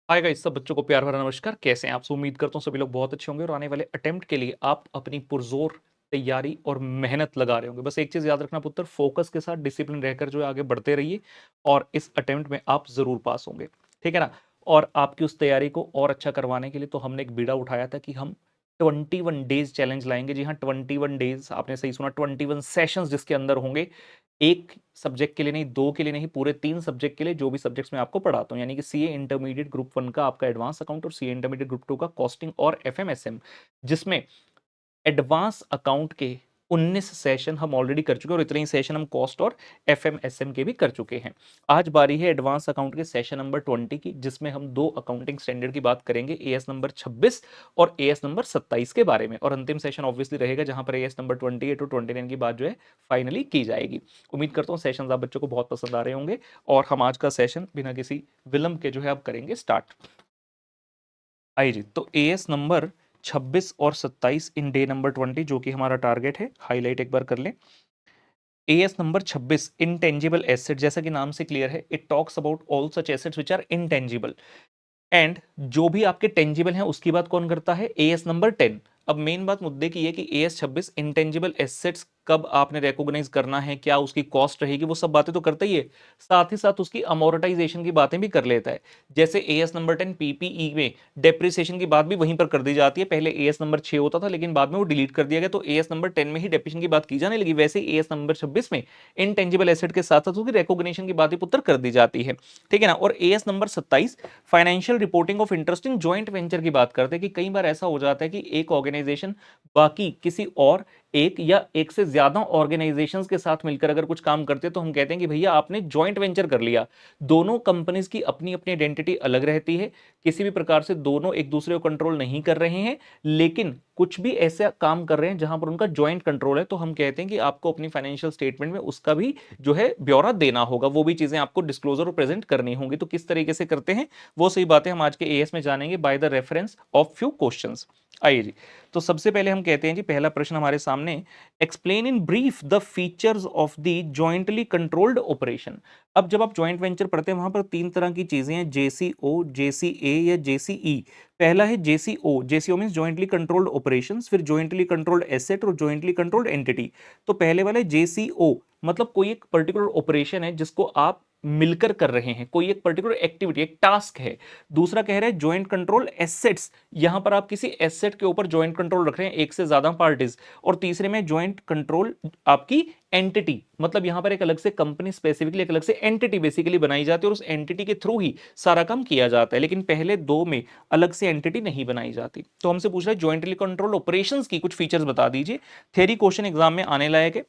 Hi guys, सब बच्चों को प्यार भरा नमस्कार। कैसे हैं आप सब? उम्मीद करता हूँ सभी लोग बहुत अच्छे होंगे और आने वाले अटेम्प्ट के लिए आप अपनी पुरजोर तैयारी और मेहनत लगा रहे होंगे। बस एक चीज याद रखना पुत्र, फोकस के साथ डिसिप्लिन रहकर जो है आगे बढ़ते रहिए और इस अटेम्प्ट में आप जरूर पास होंगे। ठीक है ना? और आपकी उस तैयारी को और अच्छा करवाने के लिए तो हमने एक बीड़ा उठाया था कि हम 21 डेज चैलेंज लाएंगे। जी हाँ, 21 डेज, आपने सही सुना, 21 सेशंस जिसके अंदर होंगे एक सब्जेक्ट के लिए नहीं, दो के लिए नहीं, पूरे 3 सब्जेक्ट के लिए, जो भी सब्जेक्ट्स मैं आपको पढ़ाता हूँ, यानी कि सीए इंटरमीडिएट ग्रुप 1 का आपका एडवांस अकाउंट और सीए इंटरमीडिएट ग्रुप 2 का कॉस्टिंग और एफएमएसएम, जिसमें एडवांस अकाउंट के 19 सेशन हम ऑलरेडी कर चुके हैं और इतने ही सेशन हम कॉस्ट और एफएमएसएम के भी कर चुके हैं। आज बारी है एडवांस अकाउंट के सेशन नंबर 20 की, जिसमें हम दो अकाउंटिंग स्टैंडर्ड की बात करेंगे, एएस नंबर 26 और एएस नंबर 27 के बारे में। और अंतिम सेशन ऑब्वियसली रहेगा जहां पर एएस नंबर 28 और 29 की बात जो है फाइनली की जाएगी। उम्मीद करता हूँ सेशन आप बच्चों को बहुत पसंद आ रहे होंगे और हम आज का सेशन बिना किसी विलंब के जो है अब करेंगे स्टार्ट। आइए जी, तो एएस नंबर 26 और 27 इन डे नंबर 20, जो कि हमारा टारगेट है, हाईलाइट एक बार कर लें। एएस नंबर 26 इंटेंजिबल एसेट, जैसा कि नाम से क्लियर है, it talks about all such assets which are intangible. And जो भी आपके टेंजिबल हैं उसकी बात कौन करता है? As number 10। अब मेन बात मुद्दे की है कि एएस 26 इंटेंजिबल एसेट्स कब आपने रिकॉग्नाइज करना है, क्या उसकी कॉस्ट रहेगी, वो सब बातें तो करता ही है, साथ ही साथ उसकी अमोर्टाइजेशन की बातें भी कर लेता है। जैसे एएस नंबर 10 पीपीई में डेप्रिसिएशन की बात भी वहीं पर कर दी जाती है। पहले एएस नंबर 6 होता था लेकिन बाद में वो डिलीट कर दिया गया, तो एएस नंबर 10 में ही डेप्रिसिएशन की बात की जाने लगी। वैसे एएस नंबर 26 में इंटेंजिबल एसेट के साथ साथ उसकी रिकॉग्निशन की बातें पुत्र कर दी जाती है। ठीक है ना? और as number 27 financial reporting of interest in joint venture की बात करते हैं कि कई बार ऐसा हो जाता है कि एक ऑर्गेनाइजेशन बाकी किसी और एक या एक से ज्यादा ऑर्गेनाइजेशंस के साथ मिलकर अगर कुछ काम करते हैं तो हम कहते हैं कि भैया आपने जॉइंट वेंचर कर लिया। दोनों कंपनीज की अपनी अपनी आइडेंटिटी अलग रहती है, किसी भी प्रकार से दोनों एक दूसरे को कंट्रोल नहीं कर रहे हैं, लेकिन कुछ भी ऐसा काम कर रहे हैं जहां पर उनका जॉइंट कंट्रोल है, तो हम कहते हैं कि आपको अपनी फाइनेंशियल स्टेटमेंट में उसका भी जो है ब्यौरा देना होगा, वो भी चीजें आपको डिस्क्लोजर और प्रेजेंट करनी होंगी। तो किस तरीके से करते हैं वो सही बातें हम आज के एएस में जानेंगे by the reference of few questions. आइए जी, तो सबसे पहले हम कहते हैं जी, पहला प्रश्न हमारे सामने, explain in brief the features of the jointly controlled operation. अब जब आप जॉइंट वेंचर पढ़ते हैं वहां पर तीन तरह की चीजें हैं, जेसीओ, जेसीए या जेसीई। पहला है JCO, JCO means jointly controlled operations, फिर जॉइंटली कंट्रोल्ड एसेट और जॉइंटली कंट्रोल्ड एंटिटी। तो पहले वाले जेसीओ मतलब कोई एक पर्टिकुलर ऑपरेशन है जिसको आप मिलकर कर रहे हैं, कोई एक पर्टिकुलर एक्टिविटी, एक टास्क है। दूसरा कह रहे हैं जॉइंट कंट्रोल एसेट्स, यहां पर आप किसी एसेट के ऊपर जॉइंट कंट्रोल रख रहे हैं, एक से ज्यादा पार्टीज। और तीसरे में जॉइंट कंट्रोल आपकी एंटिटी, मतलब यहां पर एक अलग से कंपनी, स्पेसिफिकली एक अलग से एंटिटी बेसिकली बनाई जाती है और उस एंटिटी के थ्रू ही सारा काम किया जाता है। लेकिन पहले दो में अलग से एंटिटी नहीं बनाई जाती। तो हमसे पूछ रहा है जॉइंटली कंट्रोल ऑपरेशंस की कुछ फीचर्स बता दीजिए। थ्योरी क्वेश्चन एग्जाम में आने लायक है।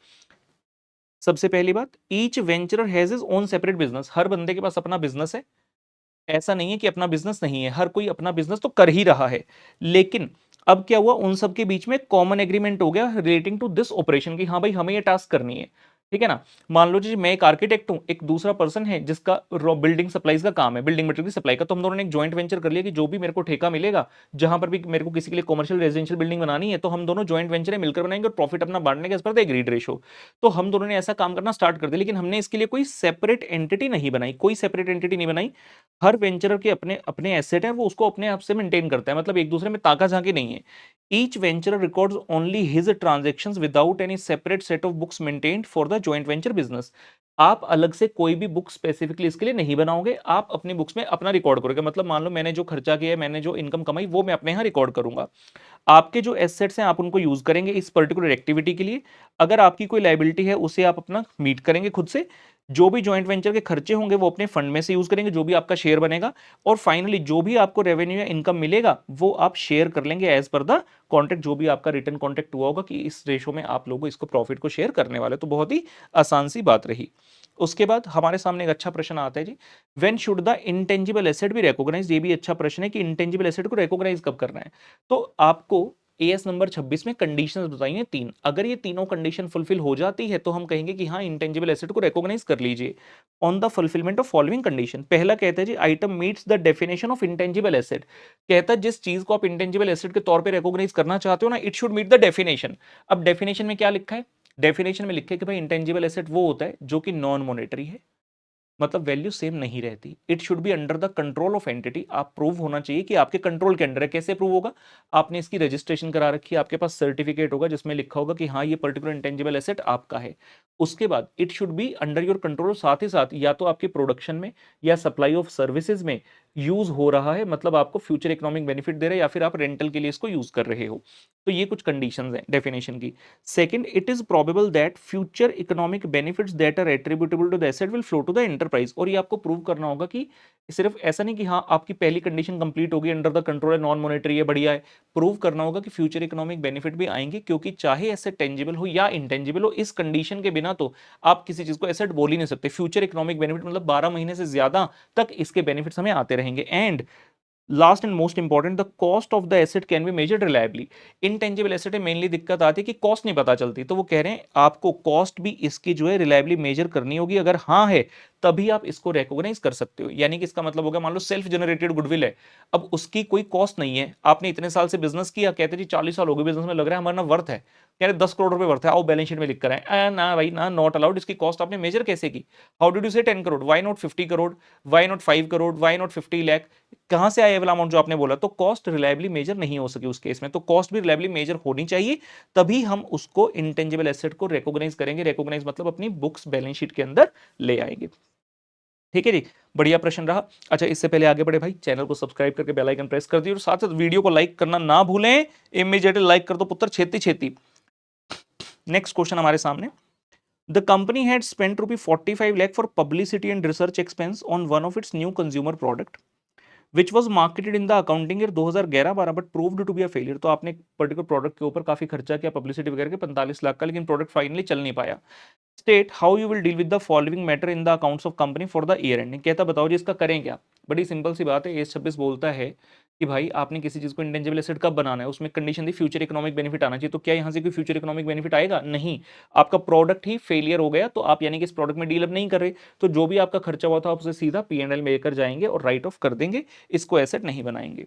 सबसे पहली बात, each venturer has his own separate business, हर बंदे के पास अपना बिजनेस है। ऐसा नहीं है कि अपना बिजनेस नहीं है, हर कोई अपना बिजनेस तो कर ही रहा है। लेकिन अब क्या हुआ, उन सब के बीच में कॉमन एग्रीमेंट हो गया रिलेटिंग टू दिस ऑपरेशन, की हाँ भाई हमें ये टास्क करनी है। ठीक है ना? मान लो जी मैं एक आर्किटेक्ट हूं, एक दूसरा पर्सन है जिसका बिल्डिंग सप्लाईज का काम है, बिल्डिंग मटेरियल की सप्लाई का, तो हम दोनों ने एक जॉइंट वेंचर कर लिया कि जो भी मेरे को ठेका मिलेगा, जहां पर भी मेरे को किसी के लिए कॉमर्शियल रेजिडेंशियल बिल्डिंग बनानी है, तो हम दोनों जॉइंट वेंचर मिलकर बनाएंगे और प्रॉफिट अपना बांटने के पर एग्रीड रेशो। तो हम दोनों ने ऐसा काम करना स्टार्ट कर दिया, लेकिन हमने इसके लिए कोई सेपरेट एंटिटी नहीं बनाई, कोई सेपरेट एंटिटी नहीं बनाई। हर वेंचरर के अपने अपने एसेट है, वो उसको अपने आप से मेंटेन करता है, मतलब एक दूसरे में ताका झांकी नहीं है। Each वेंचरर records only his transactions without any separate set of books maintained for the joint venture business. आप अलग से कोई भी बुक स्पेसिफिकली इसके लिए नहीं बनाओगे, आप अपनी बुक्स में अपना रिकॉर्ड करोगे। मतलब मान लो मैंने जो खर्चा किया है, मैंने जो इनकम कमाई, वो मैं अपने यहाँ रिकॉर्ड करूंगा। आपके जो एसेट्स हैं आप उनको यूज करेंगे इस पर्टिकुलर एक्टिविटी के लिए। अगर आपकी कोई लाइबिलिटी है उसे आप अपना मीट करेंगे खुद से। जो भी जॉइंट वेंचर के खर्चे होंगे वो अपने फंड में से यूज करेंगे, जो भी आपका शेयर बनेगा। और फाइनली जो भी आपको रेवेन्यू या इनकम मिलेगा वो आप शेयर कर लेंगे एज पर द कॉन्ट्रैक्ट, जो भी आपका रिटर्न कॉन्ट्रैक्ट हुआ होगा कि इस रेशो में आप लोगों इसको प्रॉफिट को शेयर करने वाले। तो बहुत ही आसान सी बात रही। उसके बाद हमारे सामने एक अच्छा प्रश्न आता है जी, when should the intangible asset be recognised. ये भी अच्छा प्रश्न है कि इंटेंजिबल एसेट को रिकॉग्नाइज कब करना है। तो आपको एएस नंबर 26 में कंडीशंस बताई हैं तीन। अगर ये तीनों कंडीशन फुलफिल हो जाती है तो हम कहेंगे कि हाँ इंटेंजिबल एसेट को रिकॉग्नाइज कर लीजिए on the fulfilment of following condition. पहला कहता है जी, item meets the definition of intangible asset. कहता है जिस चीज को आप इंटेंजिबल एसेट के तौर पे रिकॉग्नाइज करना चाहते हो ना, it should meet the definition. अब डेफिनेशन में क्या लिखा है? डेफिनेशन में लिखा है कि भाई इंटेंजिबल एसेट वो होता है जो कि नॉन मॉनेटरी है, मतलब वैल्यू सेम नहीं रहती। It should be under the control of entity. आप प्रूव होना चाहिए कि आपके कंट्रोल के अंडर है। कैसे प्रूव होगा? आपने इसकी रजिस्ट्रेशन करा रखी है, आपके पास सर्टिफिकेट होगा जिसमें लिखा होगा कि हाँ ये पर्टिकुलर इंटेंजिबल एसेट आपका है। उसके बाद it should be under your control, साथ ही साथ या तो आपके प्रोडक्शन में या सप्लाई ऑफ सर्विसेज में यूज हो रहा है, मतलब आपको फ्यूचर इकोनॉमिक बेनिफिट दे रहा है, या फिर आप रेंटल के लिए इसको यूज कर रहे हो। तो ये कुछ कंडीशंस हैं डेफिनेशन की। Second, it is probable that future economic benefits that are attributable to the asset will flow to the enterprise. और ये आपको प्रूव करना होगा कि सिर्फ ऐसा नहीं कि हाँ आपकी पहली कंडीशन कंप्लीट होगी, अंडर द कंट्रोल है, नॉन मॉनेटरी है, बढ़िया है। प्रूव करना होगा कि फ्यूचर इकोनॉमिक बेनिफिट भी आएंगे, क्योंकि चाहे एसेट टेंजिबल हो या इंटेंजिबल हो, इस कंडीशन के बिना तो आप किसी चीज को एसेट बोल ही नहीं सकते। फ्यूचर इकोनॉमिक बेनिफिट मतलब 12 महीने से ज्यादा तक इसके बेनिफिट्स हमें आते रहेंगे। And last and most important, the cost of the asset can be measured reliably. Intangible asset में मेनली दिक्कत आती है कि कॉस्ट नहीं पता चलती, तो वो कह रहे हैं आपको कॉस्ट भी इसकी जो है रिलायबली मेजर करनी होगी। अगर हाँ है तभी आप इसको रिकॉग्नाइज कर सकते हो। यानी कि इसका मतलब हो गया, मान लो सेल्फ जनरेटेड गुडविल है, अब उसकी कोई कॉस्ट नहीं है, आपने इतने साल से बिजनेस किया, कहते जी 40 साल हो गए बिजनेस में, लग रहा है हमारा वर्थ है, कह रहे 10 करोड़ रुपए वर्थ है, आओ बैलेंस शीट में लिख कर आए। ना भाई ना, नॉट अलाउड। इसकी कॉस्ट आपने मेजर कैसे की? How did you say 10 crore? Why not 50 crore? Why not 5 crore? Why not 50 lakh? कहां से आया वाला अमाउंट जो आपने बोला? तो कॉस्ट रिलायबली मेजर नहीं हो सकी उस केस में, तो कॉस्ट भी रिलायबली मेजर होनी चाहिए, तभी हम उसको इंटेंजिबल एसेट को रिकॉग्नाइज करेंगे। रिकॉग्नाइज मतलब अपनी बुक्स बैलेंस शीट के अंदर ले आएंगे। ठीक है जी, बढ़िया प्रश्न रहा। अच्छा, इससे पहले आगे बढ़े भाई, चैनल को सब्सक्राइब करके बेल आइकन प्रेस कर दिए, और साथ साथ वीडियो को लाइक करना ना भूलें। इमीडिएटली लाइक कर दो पुत्र, छेती छेती। नेक्स्ट क्वेश्चन हमारे सामने, the company had spent ₹45 lakh for publicity and research expense on one of its new consumer product which was marketed in the accounting year 2011-12 but proved to be a failure. तो आपने एक particular product के ऊपर काफी खर्चा किया, publicity वगैरह के 45 लाख का, लेकिन प्रोडक्ट फाइनली चल नहीं पाया। State how you will deal with the following matter in the accounts of company for the year ending. कहता बताओ जी इसका करें क्या। बड़ी सिंपल सी बात है, एस 26 बोलता है कि भाई आपने किसी चीज को इंटेंजिबल एसेट कब बनाना है, उसमें कंडीशन थी फ्यूचर इकोनॉमिक बेनिफिट आना चाहिए। तो क्या यहाँ से कोई फ्यूचर इकोनॉमिक बेनिफिट आएगा? नहीं। आपका प्रोडक्ट ही फेलियर हो गया, तो आप यानी कि इस प्रोडक्ट में डील अब नहीं कर रहे, तो जो भी आपका खर्चा हुआ था आप उसे सीधा P&L में लेकर जाएंगे और राइट ऑफ कर देंगे, इसको एसेट नहीं बनाएंगे।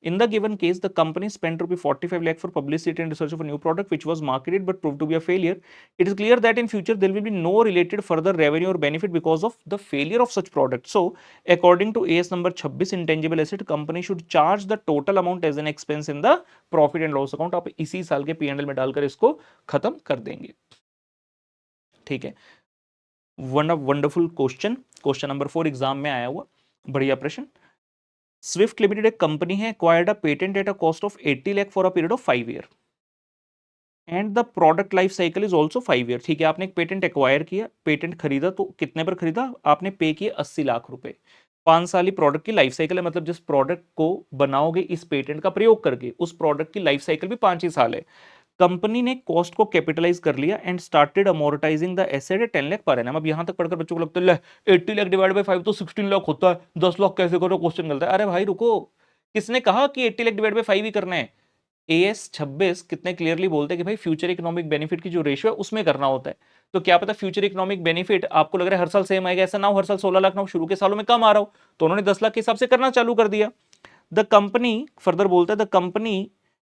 In the given case, the company spent ₹45 lakh for publicity and research of a new product which was marketed but proved to be a failure. It is clear that in future there will be no related further revenue or benefit because of the failure of such product. So, according to AS number 26 intangible asset, company should charge the total amount as an expense in the profit and loss account. आप इसी साल के P&L में डालकर इसको खत्म कर देंगे। ठीक है, wonderful question. Question number 4 exam में आया हुआ, बढ़िया प्रश्न। स्विफ्ट लिमिटेड एक कंपनी है, acquired a patent at a cost of 80 lakh for a period of 5 year and the product life cycle is also 5 year. ठीक है, आपने एक पेटेंट एक्वायर किया, पेटेंट खरीदा, तो कितने पर खरीदा? आपने पे किए 80 लाख रुपए। 5 साल ही प्रोडक्ट की लाइफ साइकिल है, मतलब जिस प्रोडक्ट को बनाओगे इस पेटेंट का प्रयोग करके, उस प्रोडक्ट की लाइफ साइकिल भी 5 ही साल है। कंपनी ने कॉस्ट को कैपिटलाइज कर लिया and started amortising the asset at 10 lakh per annum. अब यहां तक पढ़कर बच्चों को लगता है 80 लाख डिवाइड बाय 5 तो 16 लाख होता है, 10 लाख कैसे करो, क्वेश्चन गलत है। अरे भाई रुको, किसने कहा कि 80 लाख डिवाइड बाय 5 ही करना है? एएस 26 कितने क्लियरली बोलते हैं कि भाई फ्यूचर इकोनॉमिक बेनिफिट की जो रेशियो है उसमें करना होता है। तो क्या पता फ्यूचर इकोनॉमिक बेनिफिट आपको लग रहा है हर साल सेम आएगा, ऐसा ना हो हर साल 16 लाख ना हो, शुरू के सालों में कम आ रहा हो, तो उन्होंने 10 लाख के हिसाब से करना चालू कर दिया। द कंपनी फर्दर बोलता है the company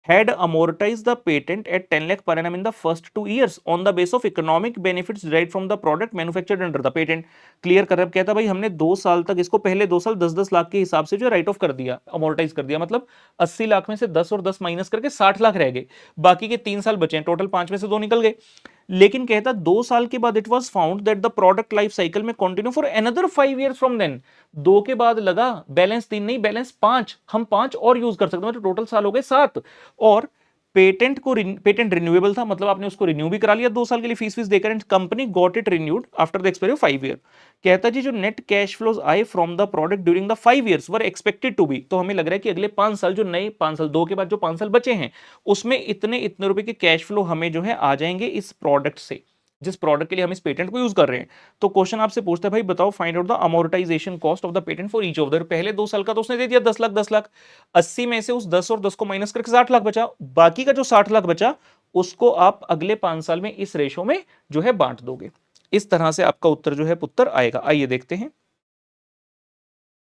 had amortized the patent at 10 lakh per annum in the first 2 years on the base of economic benefits derived from the product manufactured under the patent. Clear कर, कहता भाई हमने 2 साल तक इसको, पहले 2 साल 10-10 लाख के हिसाब से जो राइट ऑफ कर दिया, अमोर्टाइज कर दिया, मतलब 80 लाख में से 10 और 10 माइनस करके 60 लाख रह गए, बाकी के 3 साल बचे, टोटल 5 में से 2 निकल गए। लेकिन कहता 2 साल के बाद it was found that the product life cycle में continue for another 5 years from then. 2 के बाद लगा बैलेंस 3 नहीं, बैलेंस 5, हम 5 और यूज कर सकते हैं, मतलब टोटल साल हो गए 7। और पेटेंट रिन्यूएबल था, मतलब आपने उसको रिन्यू भी करा लिया 2 साल के लिए, फीस देकर, and company got it renewed after the expiry of 5 year. कहता जी जो नेट कैश फ्लोज आए from the product during the 5 years were expected to be, तो हमें लग रहा है कि अगले 5 साल, जो नए 5 साल, 2 के बाद जो 5 साल बचे हैं, उसमें इतने इतने रुपए के कैश फ्लो हमें जो है आ जाएंगे इस प्रोडक्ट से, जिस प्रोडक्ट के लिए हम इस पेटेंट को यूज कर रहे हैं। तो क्वेश्चन आपसे पूछता है भाई बताओ find out the amortisation cost of the patent for each of the. पहले 2 साल का तो उसने दे दिया 10 लाख 10 लाख, 80 में से उस 10 और 10 को माइनस करके 60 लाख बचा, बाकी का जो 60 लाख बचा उसको आप अगले 5 साल में इस रेशो में जो है बांट दोगे। इस तरह से आपका उत्तर जो है पुत्र आएगा। आइए देखते हैं,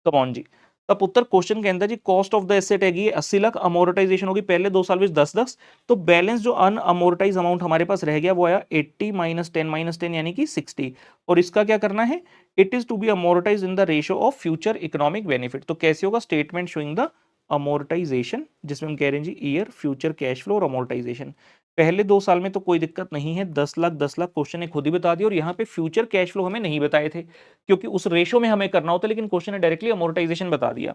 कम ऑन जी। तब उत्तर क्वेश्चन के अंदर जी कॉस्ट ऑफ द एसेट है 80 लाख, अमोर्टाइजेशन होगी पहले 2 साल में 10-10, तो बैलेंस जो अनअमोर्टाइज अमाउंट हमारे पास रह गया वो आया 80 -10 यानी कि 60। और इसका क्या करना है, it is to be amortize in the ratio of future economic benefit. तो कैसे होगा, स्टेटमेंट शोइंग द अमोर्टाइजेशन, जिसमें हम कह रहे हैं जी ईयर, फ्यूचर कैश फ्लो और अमोर्टाइजेशन। पहले 2 साल में तो कोई दिक्कत नहीं है, 10 लाख 10 लाख क्वेश्चन ने खुद ही बता दिया, और यहाँ पे फ्यूचर कैश फ्लो हमें नहीं बताए थे क्योंकि उस रेशो में हमें करना होता, लेकिन क्वेश्चन ने डायरेक्टली अमोर्टाइजेशन बता दिया।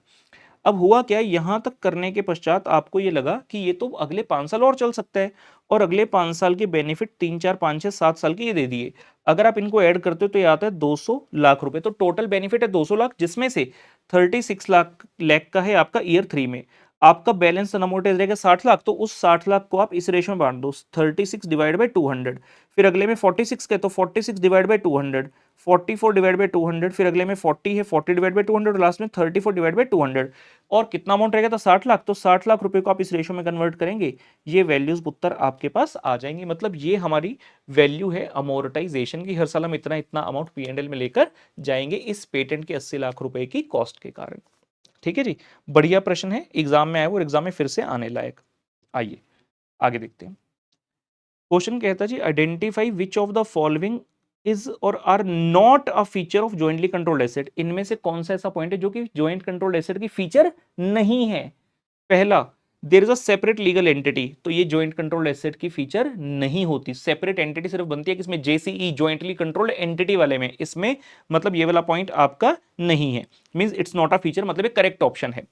अब हुआ क्या, यहां तक करने के पश्चात आपको ये लगा कि ये तो अगले 5 साल और चल सकता है, और अगले 5 साल के बेनिफिट 3 4 5 6 7 साल के ये दे दिए। अगर आप इनको ऐड करते हो तो ये आता है 200 लाख रुपए। तो टोटल बेनिफिट है 200 लाख, जिसमें से 36 लाख का है आपका ईयर 3 में। आपका बैलेंस अनअमोर्टाइज रहेगा 60 लाख, तो उस 60 लाख को आप इस रेशो में बांट दो, 36 डिवाइड बाई 200। फिर अगले में 46 का, तो 46 डिवाइड बाई 200, 44 डिवाइड बाई 200, फिर अगले में 40 है, 40 डिवाइड बाई 200, लास्ट में 34 डिवाइड बाई 200। और कितना अमाउंट रहेगा, तो 60 लाख। तो 60 लाख रुपए को आप इस रेशो में कन्वर्ट करेंगे, ये वैल्यूज उत्तर आपके पास आ जाएंगी। मतलब ये हमारी वैल्यू है अमोर्टाइजेशन की, हर साल हम इतना इतना अमाउंट पीएनएल में लेकर जाएंगे इस पेटेंट के 80 लाख रुपए की कॉस्ट के कारण। ठीक है जी, बढ़िया प्रश्न है, एग्जाम में आया वो, एग्जाम में फिर से आने लायक। आइए आगे देखते हैं। क्वेश्चन कहता है जी identify which of the following is or are not a feature of jointly controlled asset. इनमें से कौन सा ऐसा पॉइंट है जो कि जॉइंट कंट्रोल्ड एसेट की फीचर नहीं है। पहला, there is a separate legal entity, तो ये जॉइंट कंट्रोल्ड एसेट की फीचर नहीं होती। सेपरेट एंटिटी सिर्फ बनती है किसमें, जेसीई, जॉइंटली कंट्रोल्ड एंटिटी वाले में, इसमें मतलब ये वाला पॉइंट आपका नहीं है, means it's not a feature, मतलब ये करेक्ट ऑप्शन है।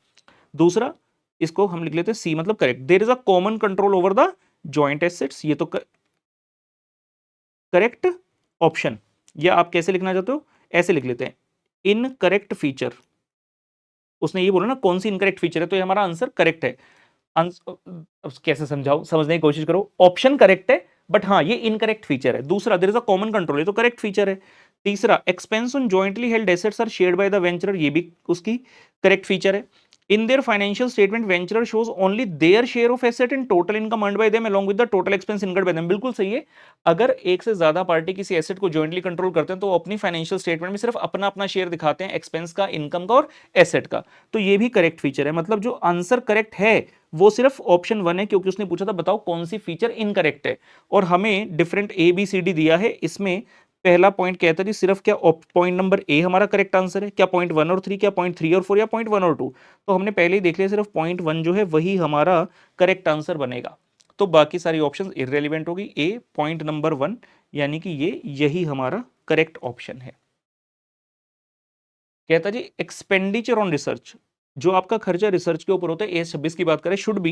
दूसरा, इसको हम लिख लेते हैं सी, मतलब correct, there is a common control over the joint assets, ये तो करेक्ट ऑप्शन। या आप कैसे लिखना चाहते हो, ऐसे लिख लेते हैं, इनकरेक्ट फीचर। उसने ये बोला ना कौन सी इनकरेक्ट फीचर है, तो ये हमारा आंसर करेक्ट है। अब कैसे समझाऊं, समझने की कोशिश करो। ऑप्शन करेक्ट है, बट हाँ ये इनकरेक्ट फीचर है। दूसरा, there is a common control, ये तो करेक्ट फीचर है। तीसरा, expense on jointly held assets are shared by the venturer, ये भी उसकी करेक्ट फीचर है। In their financial statement venturer shows only their share of asset in total income earned by them along with the total expense incurred by them, बिल्कुल सही है। अगर एक से ज्यादा पार्टी किसी एसेट को जॉइंटली कंट्रोल करते हैं तो वो अपनी फाइनेंशियल स्टेटमेंट में सिर्फ अपना अपना शेयर दिखाते हैं, एक्सपेंस का, इनकम का और एसेट का। तो ये भी करेक्ट फीचर है, मतलब जो आंसर करेक्ट है वो सिर्फ ऑप्शन 1 है, क्योंकि उसने पूछा था बताओ कौन सी फीचर इनकरेक्ट है, और हमें different A B C D दिया है। इसमें पहला पॉइंट कहता है सिर्फ क्या पॉइंट नंबर ए हमारा करेक्ट आंसर है, क्या पॉइंट 1 और 3, क्या पॉइंट 3 और 4, या पॉइंट 1 और 2। तो हमने पहले ही देख लिया सिर्फ पॉइंट 1 जो है वही हमारा करेक्ट आंसर बनेगा, तो बाकी सारी ऑप्शन इररेलेवेंट होगी। ए पॉइंट नंबर 1, यानी कि ये यही हमारा करेक्ट ऑप्शन है। कहता जी एक्सपेंडिचर ऑन रिसर्च, जो आपका खर्चा रिसर्च के ऊपर होता है, ए26 की बात करें, शुड बी,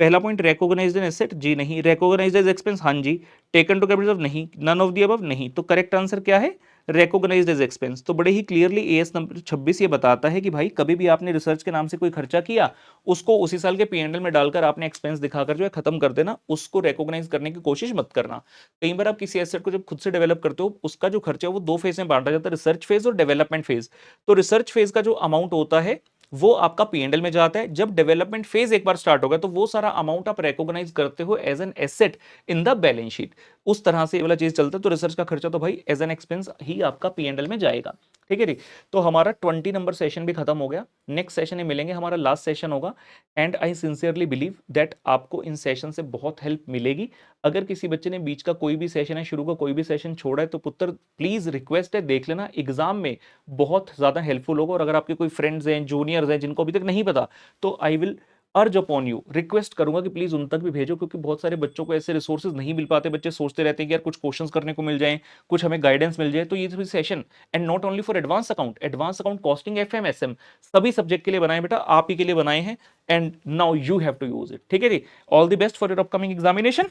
पहला पॉइंट रिकॉग्नाइज्ड एन एसेट, जी नहीं। रिकॉग्नाइज्ड एज एक्सपेंस, हाँ जी। टेकन टू कैपिटल, नहीं। नन ऑफ द अबव, नहीं। तो करेक्ट आंसर क्या है, रिकॉग्नाइज्ड एज एक्सपेंस। तो बड़े ही क्लियरली एएस नंबर 26 ये बताता है कि भाई कभी भी आपने रिसर्च के नाम से कोई खर्चा किया, उसको उसी साल के पीएनएल में डालकर आपने एक्सपेंस दिखाकर जो है खत्म कर देना, उसको रिकॉग्नाइज करने की कोशिश मत करना। कई बार आप किसी एसेट को जब खुद से डेवलप करते हो, उसका जो खर्चा है वो 2 फेज में बांटा जाता है, रिसर्च फेज और डेवलपमेंट फेज। तो रिसर्च फेज का जो अमाउंट होता है वो आपका पीएनएल में जाता है। जब डेवलपमेंट फेज एक बार स्टार्ट होगा तो वो सारा अमाउंट आप रिकॉग्नाइज करते हो as an asset in the balance sheet. उस तरह से ये वाला चीज चलता है। तो रिसर्च का खर्चा तो भाई एज एन एक्सपेंस ही आपका पीएनएल में जाएगा। ठीक है जी, तो हमारा 20 नंबर सेशन भी खत्म हो गया। नेक्स्ट सेशन में मिलेंगे, हमारा लास्ट सेशन होगा। And I sincerely believe that आपको इन सेशन से बहुत हेल्प मिलेगी। अगर किसी बच्चे ने बीच का कोई भी सेशन है, शुरू का कोई भी सेशन छोड़ा है, तो पुत्र प्लीज रिक्वेस्ट है देख लेना, एग्जाम में बहुत ज्यादा हेल्पफुल होगा। और अगर आपके कोई फ्रेंड्स हैं, जूनियर्स हैं, जिनको अभी तक नहीं पता, तो आई विल अर्ज अपॉन यू, रिक्वेस्ट करूंगा कि प्लीज उन तक भी भेजो, क्योंकि बहुत सारे बच्चों को ऐसे रिसोर्सेज नहीं मिल पाते। बच्चे सोचते रहते हैं कि यार कुछ क्वेश्चंस करने को मिल जाएं, कुछ हमें गाइडेंस मिल जाए। तो ये session, and not only for advance account costing FM SM, सभी सब्जेक्ट के लिए बनाए बेटा, आप ही के लिए बनाए हैं। And now you have to use it. ठीक है जी, all the best for your upcoming examination.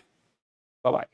Bye bye.